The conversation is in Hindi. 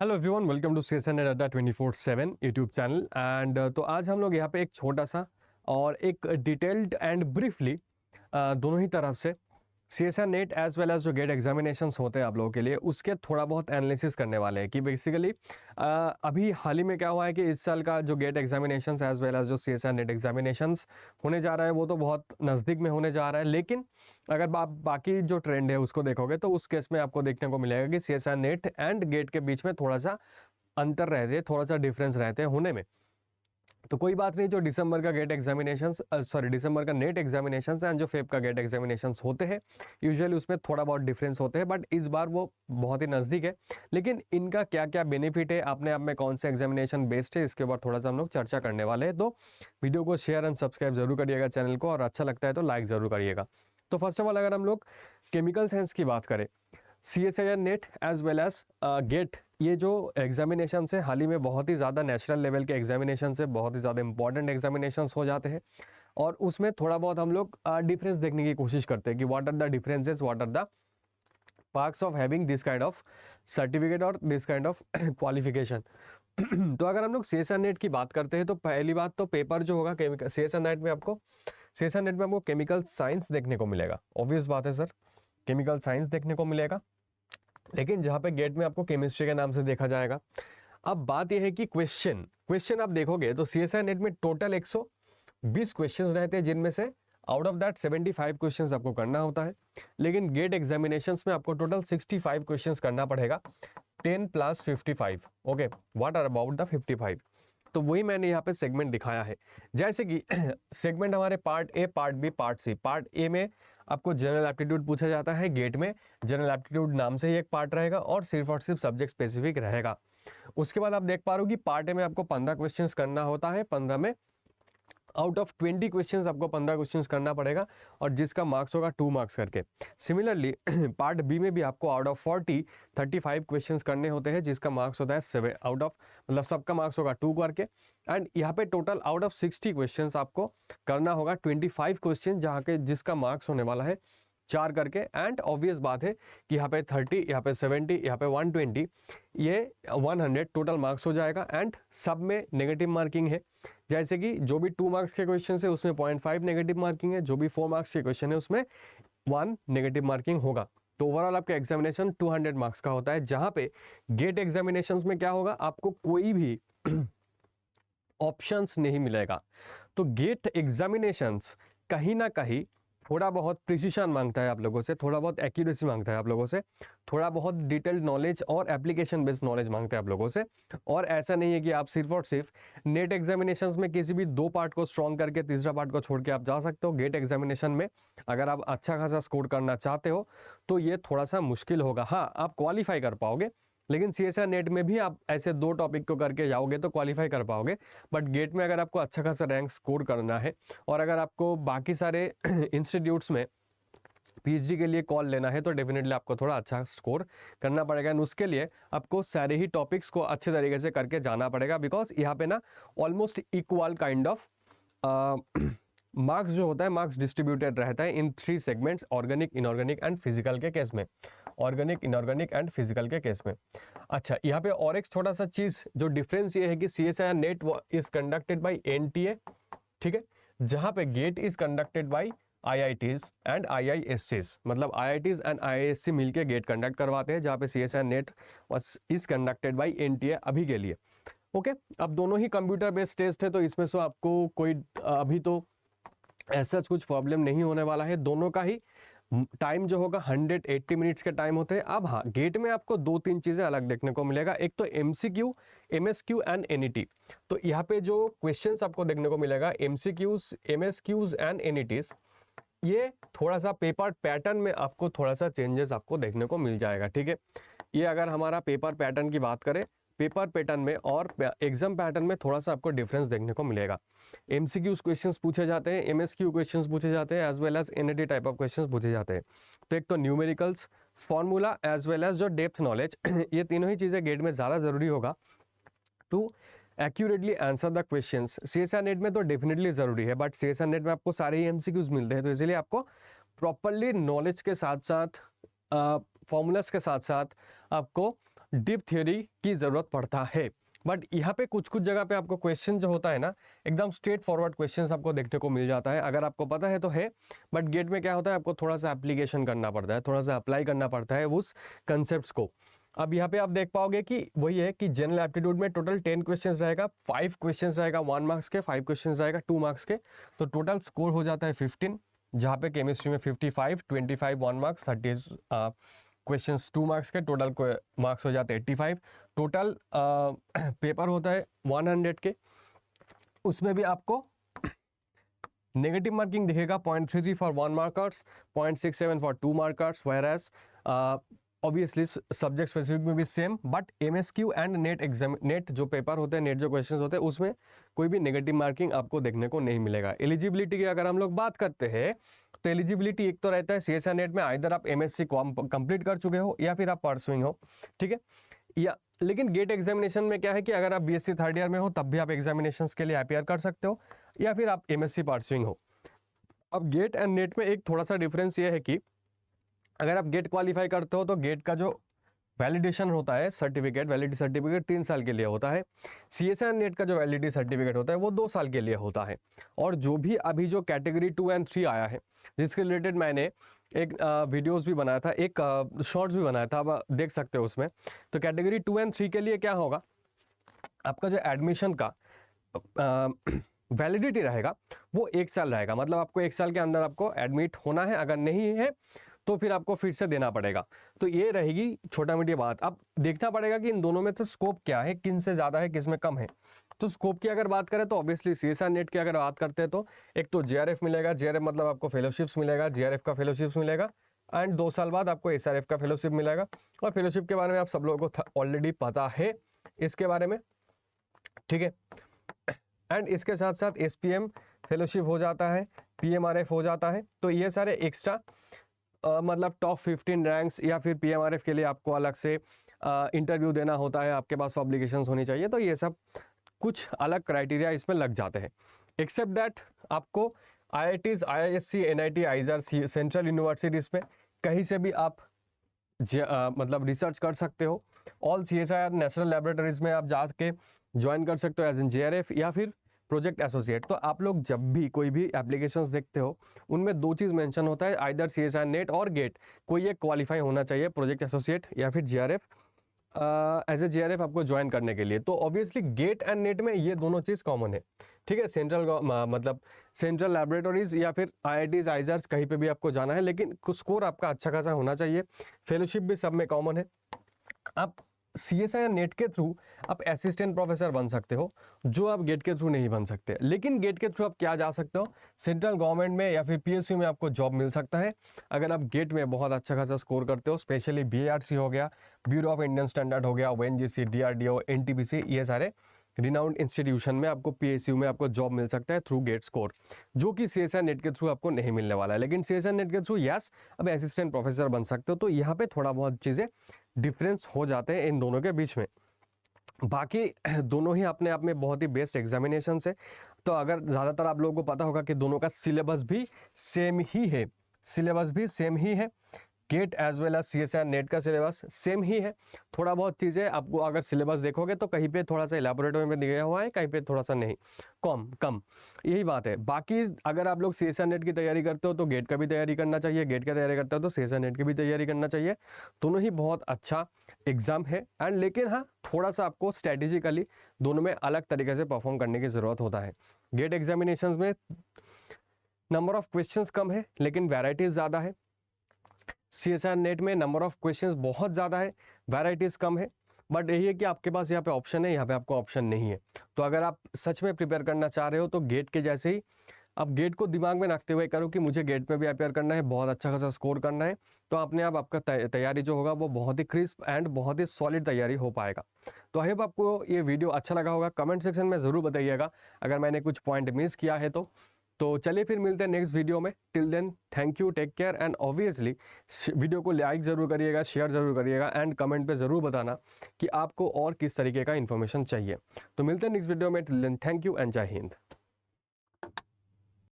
Hello everyone, welcome to CSN अड्डा 24/7 यूट्यूब चैनल। एंड तो आज हम लोग यहाँ पे एक छोटा सा और एक डिटेल्ड एंड ब्रीफली दोनों ही तरफ से CSN net as well as जो गेट एग्जामिनेशंस होते हैं आप लोगों के लिए, उसके थोड़ा बहुत एनालिसिस करने वाले हैं कि बेसिकली अभी हाल ही में क्या हुआ है कि इस साल का जो GATE examinations as well as जो सीएसएन नेट एग्जामिनेशंस होने जा रहा है वो तो बहुत नज़दीक में होने जा रहा है। लेकिन अगर आप बाकी जो ट्रेंड है उसको देखोगे तो उस केस में आपको देखने को मिलेगा कि सीएसएन नेट एंड गेट के बीच में थोड़ा सा अंतर रहते हैं, थोड़ा सा डिफरेंस रहते हैं होने में। तो कोई बात नहीं, जो दिसंबर का गेट एग्जामिनेशंस दिसंबर का नेट एग्जामिनेशंस एंड जो फेब का गेट एग्जामिनेशंस होते हैं यूजुअली उसमें थोड़ा बहुत डिफरेंस होते हैं, बट इस बार वो बहुत ही नज़दीक है। लेकिन इनका क्या क्या बेनिफिट है, अपने आप में कौन से एग्जामिनेशन बेस्ड है, इसके ऊपर थोड़ा सा हम लोग चर्चा करने वाले हैं। तो वीडियो को शेयर एंड सब्सक्राइब जरूर करिएगा चैनल को, और अच्छा लगता है तो लाइक जरूर करिएगा। तो फर्स्ट ऑफ ऑल अगर हम लोग केमिकल साइंस की बात करें, CSIR NET as well as GATE, ये जो एग्जामिनेशन है हाल ही में बहुत ही ज़्यादा नेशनल लेवल के एग्जामिनेशन से बहुत ही ज़्यादा इंपॉर्टेंट एग्जामिनेशन हो जाते हैं, और उसमें थोड़ा बहुत हम लोग डिफरेंस देखने की कोशिश करते हैं कि what are the differences, what are the parts of having this kind of certificate और दिस काइंड ऑफ क्वालिफिकेशन। तो अगर हम लोग सीएसआईआर नेट की बात करते हैं तो पहली बात तो पेपर जो होगा केमिकल सीएसआईआर नेट में आपको केमिकल साइंस देखने को मिलेगा। ऑब्वियस बात है सर, केमिकल साइंस देखने को मिलेगा, लेकिन जहां पे गेट में आपको केमिस्ट्री के नाम से देखा जाएगा। अब बात यह है कि क्वेश्चन आप देखोगे तो सीएसआईआर नेट में टोटल 120 क्वेश्चंस रहते हैं, जिनमें से आउट ऑफ दैट 75 क्वेश्चंस आपको करना होता है। लेकिन गेट एग्जामिनेशंस में आपको टोटल 65 क्वेश्चंस करना पड़ेगा, 10 + 55। Okay, what are about the 55? तो वही मैंने यहाँ पे सेगमेंट दिखाया है। जैसे कि सेगमेंट हमारे part A, part B, part C. Part A में आपको जनरल एप्टीट्यूड पूछा जाता है, गेट में जनरल एप्टीट्यूड नाम से ही एक पार्ट रहेगा और सिर्फ सब्जेक्ट स्पेसिफिक रहेगा। उसके बाद आप देख पा रहे हो कि पार्ट ए में आपको 15 क्वेश्चंस करना होता है, 15 में आउट ऑफ 20 क्वेश्चंस आपको 15 क्वेश्चंस करना पड़ेगा, और जिसका मार्क्स होगा 2 मार्क्स करके। सिमिलरली पार्ट बी में भी आपको आउट ऑफ 40 35 क्वेश्चंस करने होते हैं, जिसका मार्क्स होता है 7 आउट ऑफ, मतलब सबका मार्क्स होगा 2 करके। एंड यहाँ पे टोटल आउट ऑफ 60 क्वेश्चंस आपको करना होगा 25 क्वेश्चन, जहाँ के जिसका मार्क्स होने वाला है 4 करके। एंड ऑब्वियस बात है कि यहाँ पे 30, यहाँ पे 70, यहाँ पे 120, ये 100 टोटल मार्क्स हो जाएगा। एंड सब में नेगेटिव मार्किंग है, जैसे कि जो भी 2 मार्क्स के क्वेश्चन है उसमें 0.5 नेगेटिव मार्किंग है, जो भी 4 मार्क्स के क्वेश्चन है उसमें 1 नेगेटिव मार्किंग होगा। तो ओवरऑल आपका एग्जामिनेशन 200 मार्क्स का होता है। जहां पे गेट एग्जामिनेशन में क्या होगा, आपको कोई भी ऑप्शंस नहीं मिलेगा। तो गेट एग्जामिनेशंस कहीं ना कहीं थोड़ा बहुत प्रिसीशन मांगता है आप लोगों से, थोड़ा बहुत एक्यूरेसी मांगता है आप लोगों से, थोड़ा बहुत डिटेल्ड नॉलेज और एप्लीकेशन बेस्ड नॉलेज मांगता है आप लोगों से। और ऐसा नहीं है कि आप सिर्फ और सिर्फ नेट एग्जामिनेशंस में किसी भी 2 पार्ट को स्ट्रॉन्ग करके तीसरा पार्ट को छोड़ के आप जा सकते हो। गेट एग्जामिनेशन में अगर आप अच्छा खासा स्कोर करना चाहते हो तो ये थोड़ा सा मुश्किल होगा। हाँ, आप क्वालिफाई कर पाओगे, लेकिन सीएसआईआर नेट में भी आप ऐसे 2 टॉपिक को करके जाओगे तो क्वालिफाई कर पाओगे। बट गेट में अगर आपको अच्छा खासा रैंक स्कोर करना है, और अगर आपको बाकी सारे इंस्टीट्यूट्स में पीएचडी के लिए कॉल लेना है, तो डेफिनेटली आपको थोड़ा अच्छा स्कोर करना पड़ेगा। एंड उसके लिए आपको सारे ही टॉपिक्स को अच्छे तरीके से करके जाना पड़ेगा, बिकॉज यहाँ पे ना almost equal kind of marks जो होता है, मार्क्स डिस्ट्रीब्यूटेड रहता है इन 3 segments, organic, inorganic and physical के केस में। ऑर्गेनिक, इनऑर्गेनिक एंड फिजिकल के केस में। अच्छा, यहाँ पे और एक छोटा सा चीज जो डिफरेंस ये है कि CSIR NET is conducted by NTA, ठीक है, जहां पे GATE is conducted by IITs and आईआईएससीज, मतलब आईआईटीज एंड आईआईएससी मिलके गेट कंडक्ट करवाते हैं, जहां पे CSIR NET is conducted by NTA अभी के लिए। ओके, अब दोनों ही कंप्यूटर बेस्ड टेस्ट है, तो इसमें से आपको कोई अभी तो ऐसा कुछ प्रॉब्लम नहीं होने वाला है। दोनों का ही टाइम जो होगा 180 मिनट्स के टाइम होते हैं। अब हाँ, गेट में आपको 2-3 चीजें अलग देखने को मिलेगा। एक तो एमसीक्यू, एमएसक्यू एंड एनईटी। तो यहाँ पे जो क्वेश्चंस आपको देखने को मिलेगा, एमसीक्यूज, एमएसक्यूज एंड एनईटीज, ये थोड़ा सा पेपर पैटर्न में आपको थोड़ा सा चेंजेस आपको देखने को मिल जाएगा, ठीक है। ये अगर हमारा पेपर पैटर्न की बात करें, पेपर पैटर्न में और एग्जाम पैटर्न में थोड़ा सा आपको डिफरेंस देखने को मिलेगा। एमसीक्यूज क्वेश्चंस पूछे जाते हैं, एमएसक्यू क्वेश्चंस पूछे जाते हैं, as well as NET type of questions पूछे जाते हैं। तो एक तो numericals, formula as well as जो डेप्थ नॉलेज, ये तीनों ही चीजें गेट में ज्यादा जरूरी होगा to accurately answer the questions. CSIR NET में तो डेफिनेटली जरूरी है, बट सीएसआईआर नेट में आपको सारे ही एमसीक्यूज मिलते हैं, तो इसलिए आपको प्रॉपरली नॉलेज के साथ साथ फॉर्मूलाज के साथ साथ आपको डीप थ्योरी की ज़रूरत पड़ता है। बट यहाँ पे कुछ कुछ जगह पे आपको क्वेश्चन जो होता है ना, एकदम स्ट्रेट फॉरवर्ड क्वेश्चंस आपको देखने को मिल जाता है, अगर आपको पता है तो है। बट गेट में क्या होता है, आपको थोड़ा सा एप्लीकेशन करना पड़ता है, थोड़ा सा अप्लाई करना पड़ता है उस कंसेप्ट को। अब यहाँ पे आप देख पाओगे कि वही है कि जनरल एप्टीट्यूड में टोटल 10 क्वेश्चंस रहेगा, 5 क्वेश्चंस रहेगा 1 मार्क्स के, 5 क्वेश्चंस रहेगा 2 मार्क्स के, तो टोटल स्कोर हो जाता है 15। जहाँ पे केमिस्ट्री में 55, 25 1 मार्क्स, 30 क्वेश्चंस 2 मार्क्स के, टोटल मार्क्स हो जाते हैं 85। टोटल पेपर होता है 100 के, उसमें भी आपको नेगेटिव मार्किंग दिखेगा 0.33 for 1 markers, 0.67 for 2 markers, whereas obviously subject specific में भी same. But MSQ and NET exam, NET जो पेपर होते हैं, नेट जो क्वेश्चंस होते हैं, उसमें कोई भी नेगेटिव मार्किंग आपको देखने को नहीं मिलेगा। एलिजिबिलिटी की अगर हम लोग बात करते हैं तो एलिजिबिलिटी एक तो रहता है सीएसआर नेट में, आइदर आप एमएससी कंप्लीट कर चुके हो या फिर आप परसुइंग हो, ठीक है। या लेकिन गेट एग्जामिनेशन में क्या है कि अगर आप बीएससी थर्ड ईयर में हो तब भी आप एग्जामिनेशंस के लिए अपीयर कर सकते हो, या फिर आप एमएससी परसुइंग हो। अब गेट एंड नेट में एक थोड़ा सा डिफरेंस ये है कि अगर आप गेट क्वालिफाई करते हो तो गेट का जो वैलिडेशन होता है, सर्टिफिकेट, वैलिडिटी सर्टिफिकेट 3 साल के लिए होता है। सीएसआर नेट का जो वैलिडिटी सर्टिफिकेट होता है वो 2 साल के लिए होता है। और जो भी अभी जो कैटेगरी 2 एंड 3 आया है, जिसके रिलेटेड मैंने एक वीडियोस भी बनाया था, एक शॉर्ट्स भी बनाया था, आप देख सकते हो उसमें। तो कैटेगरी 2 एंड 3 के लिए क्या होगा, आपका जो एडमिशन का वैलिडिटी रहेगा वो 1 साल रहेगा। मतलब आपको 1 साल के अंदर आपको एडमिट होना है, अगर नहीं है तो फिर आपको फिर से देना पड़ेगा। तो ये रहेगी छोटा मोटी बात। अब देखना पड़ेगा कि इन दोनों में तो स्कोप क्या है, किन से ज़्यादा है, किस में कम है। तो स्कोप की अगर बात करें तो ऑब्वियसली सीएसआर नेट की अगर बात करते हैं तो एक तो जेआरएफ मिलेगा, जेआरएफ मतलब आपको फेलोशिप्स मिलेगा, जेआरएफ का फेलोशिप्स मिलेगा, एंड 2 साल बाद आपको एसआरएफ का फेलोशिप मिलेगा। और फेलोशिप के बारे में आप सब लोगों को ऑलरेडी पता है इसके बारे में, ठीक है। एंड इसके साथ साथ एसपीएम फेलोशिप हो जाता है, पीएमआरएफ हो जाता है। तो ये सारे एक्स्ट्रा मतलब टॉप 15 रैंक्स या फिर पीएमआरएफ के लिए आपको अलग से इंटरव्यू देना होता है, आपके पास पब्लिकेशंस होनी चाहिए। तो ये सब कुछ अलग क्राइटेरिया इसमें लग जाते हैं। एक्सेप्ट दैट आपको IITs, IISc, NIT, आइजर, central universities में कहीं से भी आप मतलब रिसर्च कर सकते हो। ऑल सीएसआईआर नेशनल लैबोरेटरीज में आप जाके ज्वाइन कर सकते हो एज एन जेआरएफ या फिर प्रोजेक्ट एसोसिएट। तो आप लोग जब भी कोई भी एप्लीकेशंस देखते हो उनमें 2 चीज़ मेंशन होता है, आइदर सीएसआर नेट और गेट, कोई एक क्वालिफाई होना चाहिए, प्रोजेक्ट एसोसिएट या फिर जेआरएफ एज ए जेआरएफ आपको ज्वाइन करने के लिए। तो ऑब्वियसली गेट एंड नेट में ये दोनों चीज़ कॉमन है, ठीक है। सेंट्रल मतलब सेंट्रल लैबोरेटरीज या फिर आईआईटीज, आइजर्स कहीं पे भी आपको जाना है, लेकिन स्कोर आपका अच्छा खासा होना चाहिए। फेलोशिप भी सब में कॉमन है। आप सीएसआईआर नेट के थ्रू आप असिस्टेंट प्रोफेसर बन सकते हो, जो आप गेट के थ्रू नहीं बन सकते। लेकिन गेट के थ्रू आप क्या जा सकते हो, सेंट्रल गवर्नमेंट में या फिर पीएसयू में आपको जॉब मिल सकता है अगर आप गेट में बहुत अच्छा खासा स्कोर करते हो। स्पेशली बीआरसी हो गया, ब्यूरो ऑफ इंडियन स्टैंडर्ड हो गया, ओएनजीसी, डीआरडीओ, एनटीपीसी, ये सारे रिनाउंड इंस्टीट्यूशन में आपको पीएसयू में आपको जॉब मिल सकता है थ्रू गेट स्कोर, जो कि सीएसआर नेट के थ्रू आपको नहीं मिलने वाला है। लेकिन सीएसआर नेट के थ्रू यस अब असिस्टेंट प्रोफेसर बन सकते हो। तो यहाँ पे थोड़ा बहुत चीज़ें डिफरेंस हो जाते हैं इन दोनों के बीच में। बाकी दोनों ही अपने आप में बहुत ही बेस्ट एग्जामिनेशन है। तो अगर ज़्यादातर आप लोगों को पता होगा कि दोनों का सिलेबस भी सेम ही है, सिलेबस भी सेम ही है। GATE as well as CSIR NET का सिलेबस सेम ही है। थोड़ा बहुत चीज़ें आपको अगर सिलेबस देखोगे तो कहीं पे थोड़ा सा इलेबोरेट में दिया हुआ है, कहीं पे थोड़ा सा नहीं, कम, यही बात है। बाकी अगर आप लोग सीएसआर नेट की तैयारी करते हो तो गेट का भी तैयारी करना चाहिए, गेट का तैयारी करते हो तो सीएसआर नेट की भी तैयारी करना चाहिए। दोनों ही बहुत अच्छा एग्जाम है एंड लेकिन हाँ थोड़ा सा आपको स्ट्रेटेजिकली दोनों में अलग तरीके से परफॉर्म करने की ज़रूरत होता है। गेट एग्जामिनेशन में नंबर ऑफ क्वेश्चंस कम है लेकिन वैराइटीज ज़्यादा है। सीएसआर नेट में नंबर ऑफ क्वेश्चंस बहुत ज़्यादा है, वैराइटीज़ कम है। बट यही है कि आपके पास यहाँ पे ऑप्शन है, यहाँ पे आपको ऑप्शन नहीं है। तो अगर आप सच में प्रिपेयर करना चाह रहे हो तो गेट के जैसे ही आप गेट को दिमाग में रखते हुए करो कि मुझे गेट में भी अपेयर करना है, बहुत अच्छा खासा स्कोर करना है, तो अपने आप आपका तैयारी जो होगा वो बहुत ही क्रिस्प एंड बहुत ही सॉलिड तैयारी हो पाएगा। तो आई होप आपको ये वीडियो अच्छा लगा होगा। कमेंट सेक्शन में ज़रूर बताइएगा अगर मैंने कुछ पॉइंट मिस किया है तो चलिए फिर मिलते हैं नेक्स्ट वीडियो में। Till then thank you, take care and obviously video को लाइक ज़रूर करिएगा, शेयर ज़रूर करिएगा एंड कमेंट पे ज़रूर बताना कि आपको और किस तरीके का इन्फॉर्मेशन चाहिए। तो मिलते हैं नेक्स्ट वीडियो में। Till then thank you and Jai Hind.